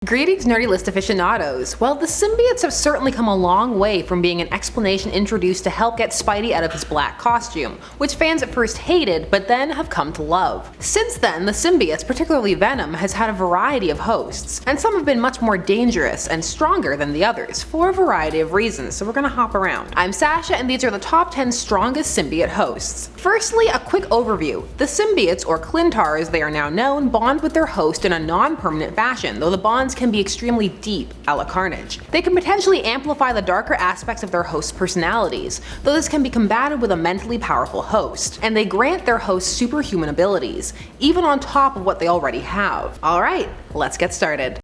Greetings, nerdy list aficionados! Well, the symbiotes have certainly come a long way from being an explanation introduced to help get Spidey out of his black costume, which fans at first hated but then have come to love. Since then, the symbiotes, particularly Venom, has had a variety of hosts, and some have been much more dangerous and stronger than the others, for a variety of reasons, so we're gonna hop around. I'm Sasha, and these are the top 10 strongest symbiote hosts. Firstly, a quick overview. The symbiotes, or klyntar as they are now known, bond with their host in a non-permanent fashion, though the bonds can be extremely deep, a la Carnage. They can potentially amplify the darker aspects of their host's personalities, though this can be combated with a mentally powerful host, and they grant their host superhuman abilities, even on top of what they already have. Alright, let's get started.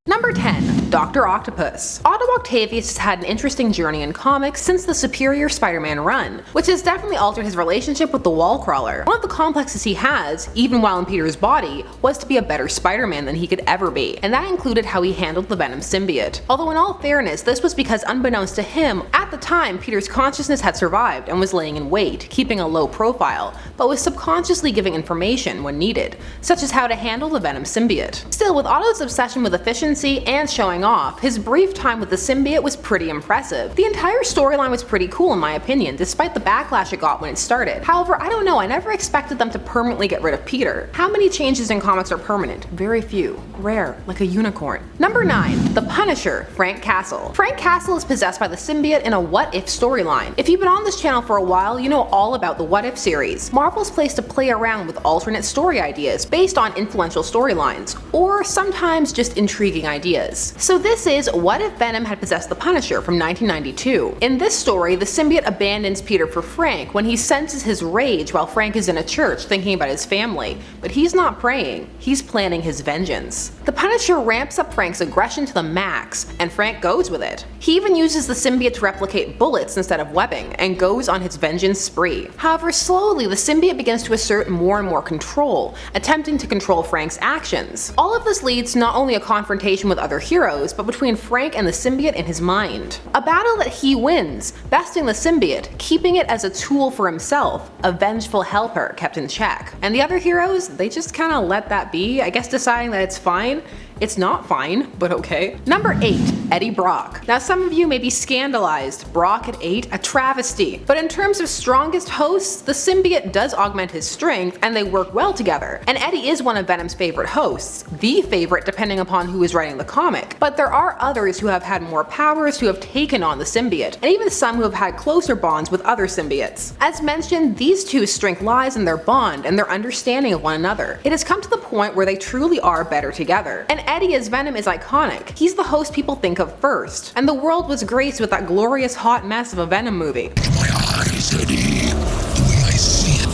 Number 10. Dr. Octopus. Otto Octavius has had an interesting journey in comics since the Superior Spider-Man run, which has definitely altered his relationship with the wall crawler. One of the complexes he has, even while in Peter's body, was to be a better Spider-Man than he could ever be, and that included how he handled the Venom symbiote. Although in all fairness, this was because unbeknownst to him, at the time Peter's consciousness had survived and was laying in wait, keeping a low profile, but was subconsciously giving information when needed, such as how to handle the Venom symbiote. Still, with Otto's obsession with efficiency and showing off, his brief time with the symbiote was pretty impressive. The entire storyline was pretty cool in my opinion, despite the backlash it got when it started. However, I don't know, I never expected them to permanently get rid of Peter. How many changes in comics are permanent? Very few. Rare, like a unicorn. Number 9. The Punisher, Frank Castle. Frank Castle is possessed by the symbiote in a What If storyline. If you've been on this channel for a while, you know all about the What If series. Marvel's place to play around with alternate story ideas based on influential storylines, or sometimes just intriguing ideas. So this is What If Venom had possessed the Punisher from 1992. In this story, the symbiote abandons Peter for Frank when he senses his rage while Frank is in a church thinking about his family, but he's not praying, he's planning his vengeance. The Punisher ramps up Frank's aggression to the max, and Frank goes with it. He even uses the symbiote to replicate bullets instead of webbing, and goes on his vengeance spree. However, slowly the symbiote begins to assert more and more control, attempting to control Frank's actions. All of this leads to not only a confrontation with other heroes, but between Frank and the symbiote in his mind. A battle that he wins, besting the symbiote, keeping it as a tool for himself, a vengeful helper kept in check. And the other heroes, they just kinda let that be, I guess deciding that it's fine. It's not fine, but okay. Number 8. Eddie Brock. Now some of you may be scandalized, Brock at 8, a travesty. But in terms of strongest hosts, the symbiote does augment his strength and they work well together. And Eddie is one of Venom's favorite hosts, the favorite depending upon who is writing the comic. But there are others who have had more powers who have taken on the symbiote, and even some who have had closer bonds with other symbiotes. As mentioned, these two's strength lies in their bond and their understanding of one another. It has come to the point where they truly are better together. And Eddie as Venom is iconic. He's the host people think of first, and the world was graced with that glorious hot mess of a Venom movie. My eyes, Eddie. The way I see it.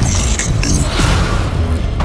We can do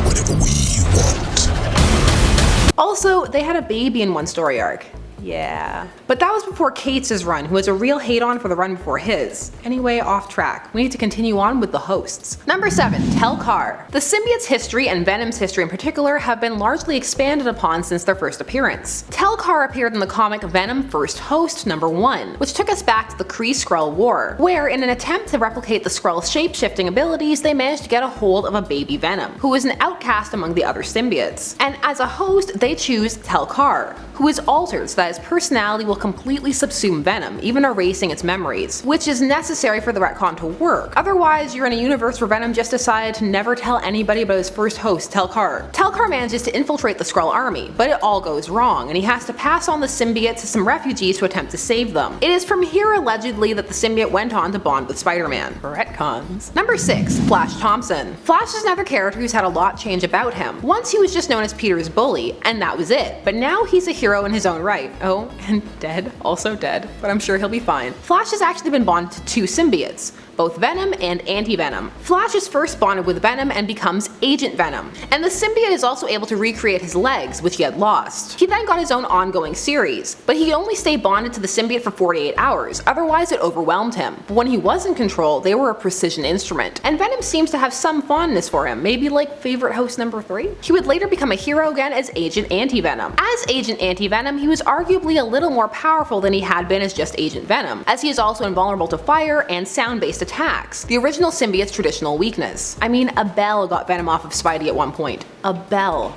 whatever we want. Also, they had a baby in one story arc. Yeah. But that was before Cates' run, who was a real hate-on for the run before his. Anyway, off track. We need to continue on with the hosts. Number 7. TEL-KAR. The symbiote's history, and Venom's history in particular, have been largely expanded upon since their first appearance. TEL-KAR appeared in the comic Venom First Host number 1, which took us back to the Kree-Skrull War, where in an attempt to replicate the Skrull's shape-shifting abilities, they managed to get a hold of a baby Venom, who was an outcast among the other symbiotes. And as a host, they choose TEL-KAR, who is altered so that his personality will completely subsume Venom, even erasing its memories, which is necessary for the retcon to work. Otherwise, you're in a universe where Venom just decided to never tell anybody about his first host, TEL-KAR. TEL-KAR manages to infiltrate the Skrull army, but it all goes wrong, and he has to pass on the symbiote to some refugees to attempt to save them. It is from here allegedly that the symbiote went on to bond with Spider-Man. Retcons. Number 6. Flash Thompson. Flash is another character who's had a lot change about him. Once he was just known as Peter's bully, and that was it, but now he's a hero in his own right. Oh, and dead. Also dead, but I'm sure he'll be fine. Flash has actually been bonded to 2 symbiotes, both Venom and Anti-Venom. Flash is first bonded with Venom and becomes Agent Venom, and the symbiote is also able to recreate his legs, which he had lost. He then got his own ongoing series, but he could only stay bonded to the symbiote for 48 hours, otherwise it overwhelmed him. But when he was in control, they were a precision instrument, and Venom seems to have some fondness for him, maybe like favorite host number 3? He would later become a hero again as Agent Anti-Venom. As Agent Anti-Venom, he was arguably a little more powerful than he had been as just Agent Venom, as he is also invulnerable to fire and sound-based attacks, the original symbiote's traditional weakness. I mean, a bell got Venom off of Spidey at one point. A bell.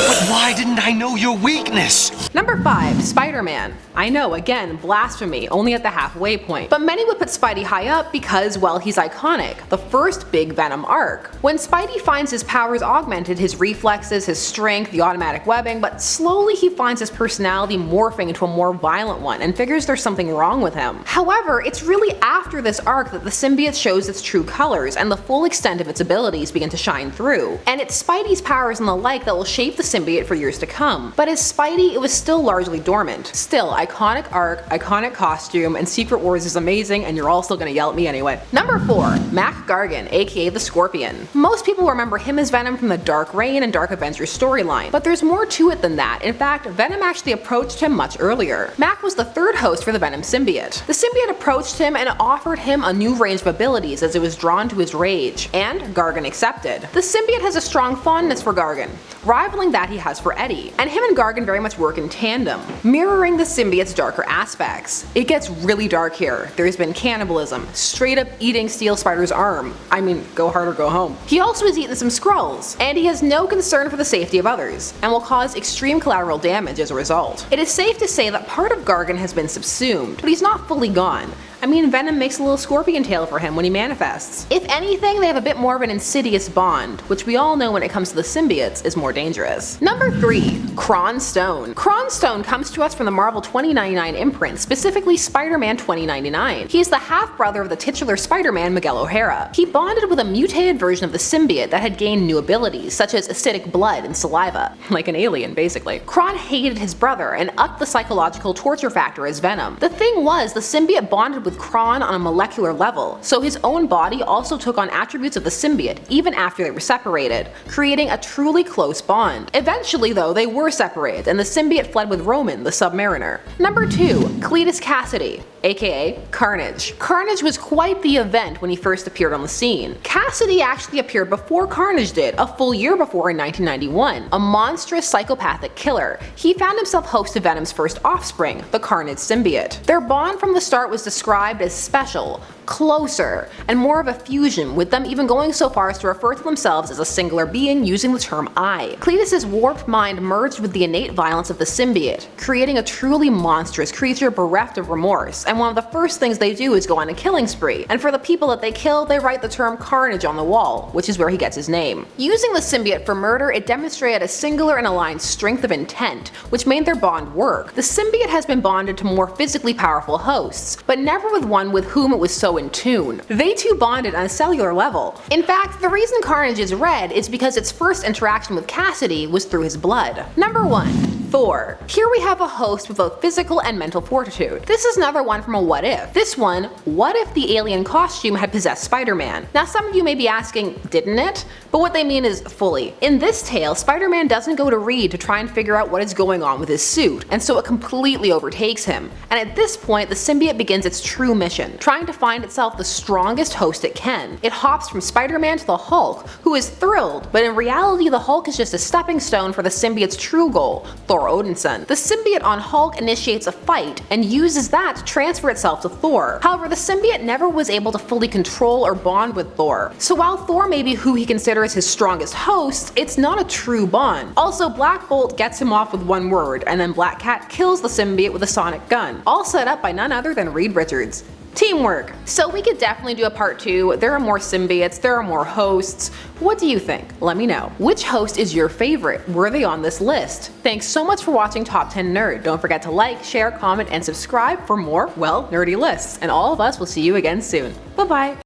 But why didn't I know your weakness? Number 5. Spider-Man. I know, again, blasphemy, only at the halfway point. But many would put Spidey high up because, well, he's iconic. The first big Venom arc. When Spidey finds his powers augmented, his reflexes, his strength, the automatic webbing, but slowly he finds his personality morphing into a more violent one and figures there's something wrong with him. However, it's really after this arc that the symbiote shows its true colors and the full extent of its abilities begin to shine through. And it's Spidey's powers and the like that will shape the symbiote for years to come. But as Spidey, it was still largely dormant. Still, iconic arc, iconic costume, and Secret Wars is amazing, and you're all still gonna yell at me anyway. Number 4. GARGAN, aka the Scorpion. Most people remember him as Venom from the Dark Reign and Dark Avengers storyline, but there's more to it than that. In fact, Venom actually approached him much earlier. Mac was the third host for the Venom symbiote. The symbiote approached him and offered him a new range of abilities as it was drawn to his rage, and GARGAN accepted. The symbiote has a strong fondness for GARGAN, rivaling that he has for Eddie, and him and GARGAN very much work in tandem, mirroring the symbiote's darker aspects. It gets really dark here. There's been cannibalism, straight up eating Steel Spider's arm. I mean, go hard or go home. He also has eaten some Skrulls, and he has no concern for the safety of others, and will cause extreme collateral damage as a result. It is safe to say that part of GARGAN has been subsumed, but he's not fully gone. I mean, Venom makes a little scorpion tail for him when he manifests. If anything, they have a bit more of an insidious bond, which we all know when it comes to the symbiotes is more dangerous. Number 3. KRON Stone. KRON Stone comes to us from the Marvel 2099 imprint, specifically Spider-Man 2099. He is the half-brother of the titular Spider-Man, Miguel O'Hara. He bonded with a mutated version of the symbiote that had gained new abilities, such as acidic blood and saliva. Like an alien, basically. KRON hated his brother and upped the psychological torture factor as Venom. The thing was, the symbiote bonded with KRON on a molecular level, so his own body also took on attributes of the symbiote even after they were separated, creating a truly close bond. Eventually though, they were separated and the symbiote fled with Roman, the Submariner. Number 2. CLETUS KASADY, aka Carnage. Carnage was quite the event when he first appeared on the scene. KASADY actually appeared before Carnage did, a full year before in 1991, a monstrous psychopathic killer. He found himself host to Venom's first offspring, the Carnage symbiote. Their bond from the start was described as special, closer, and more of a fusion, with them even going so far as to refer to themselves as a singular being using the term I. Cletus's warped mind merged with the innate violence of the symbiote, creating a truly monstrous creature bereft of remorse, and one of the first things they do is go on a killing spree, and for the people that they kill, they write the term Carnage on the wall, which is where he gets his name. Using the symbiote for murder, it demonstrated a singular and aligned strength of intent, which made their bond work. The symbiote has been bonded to more physically powerful hosts, but never with one with whom it was so in tune. They two bonded on a cellular level. In fact, the reason Carnage is red is because its first interaction with KASADY was through his blood. Number 1. THOR. Here we have a host with both physical and mental fortitude. This is another one from a what if. This one, what if the alien costume had possessed Spider-Man? Now some of you may be asking, didn't it? But what they mean is fully. In this tale, Spider-Man doesn't go to Reed to try and figure out what is going on with his suit, and so it completely overtakes him. And at this point, the symbiote begins its true mission, trying to find itself the strongest host it can. It hops from Spider-Man to the Hulk, who is thrilled, but in reality the Hulk is just a stepping stone for the symbiote's true goal, Thor Odinson. The symbiote on Hulk initiates a fight and uses that to transfer itself to Thor. However, the symbiote never was able to fully control or bond with Thor. So while Thor may be who he considers his strongest host, it's not a true bond. Also, Black Bolt gets him off with one word, and then Black Cat kills the symbiote with a sonic gun, all set up by none other than Reed Richards. Teamwork. So we could definitely do a part 2. There are more symbiotes, there are more hosts. What do you think? Let me know. Which host is your favorite? Were they on this list? Thanks so much for watching Top 10 Nerd. Don't forget to like, share, comment, and subscribe for more, well, nerdy lists. And all of us will see you again soon. Bye bye.